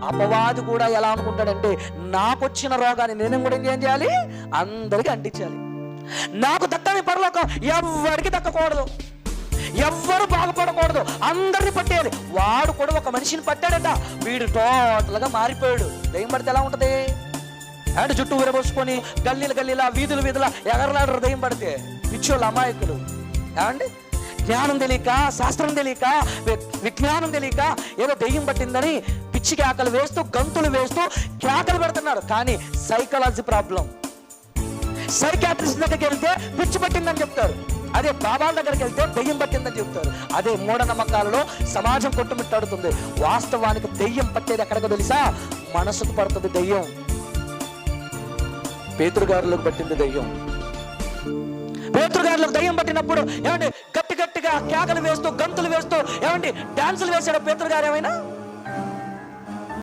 అపవాది కూడా ఎలా అనుకుంటాడంటే, నాకొచ్చిన రోగాన్ని నేను కూడా ఏం చేయాలి, అందరికీ అంటించాలి. నాకు దక్కని పరలోకం ఎవ్వరికి దక్కకూడదు, ఎవ్వరు బాగుపడకూడదు, అందరిని పట్టేయాలి. వాడు కూడా ఒక మనిషిని పట్టాడట, వీడు టోటల్గా మారిపోయాడు. దయ్యం పడితే ఎలా ఉంటుంది అంటే, చుట్టూ విరబోసుకొని గల్లీల వీధుల ఎగరలాడరు దయ్యం పడితే. పిచ్చోళ్ళు, అమాయకులు. ఏమండి, జ్ఞానం తెలియక, శాస్త్రం తెలియక, విజ్ఞానం తెలియక ఏదో దెయ్యం పట్టిందని పిచ్చి కేకలు వేస్తూ, గంతులు వేస్తూ కేకలు పెడుతున్నారు. కానీ సైకాలజీ ప్రాబ్లం. సైకాట్రిస్ట్ దగ్గరికి వెళ్తే పిచ్చి పట్టిందని చెప్తారు, అదే బాబాల దగ్గరికి వెళ్తే దెయ్యం పట్టిందని చెప్తారు. అదే మూఢనమ్మకాలలో సమాజం కొట్టుమిట్టాడుతుంది. వాస్తవానికి దెయ్యం పట్టేది ఎక్కడికో తెలుసా, మనసుకు పడుతుంది దెయ్యం. పేతురుగారులకు పట్టింది దెయ్యం. పేతురుగారులకు దెయ్యం పట్టినప్పుడు ఏమండి, గట్టిగా కేకలు వేస్తూ, గంతులు వేస్తూ, ఏమండి డాన్సులు వేసాడు పేతురుగారు. ఏమైనా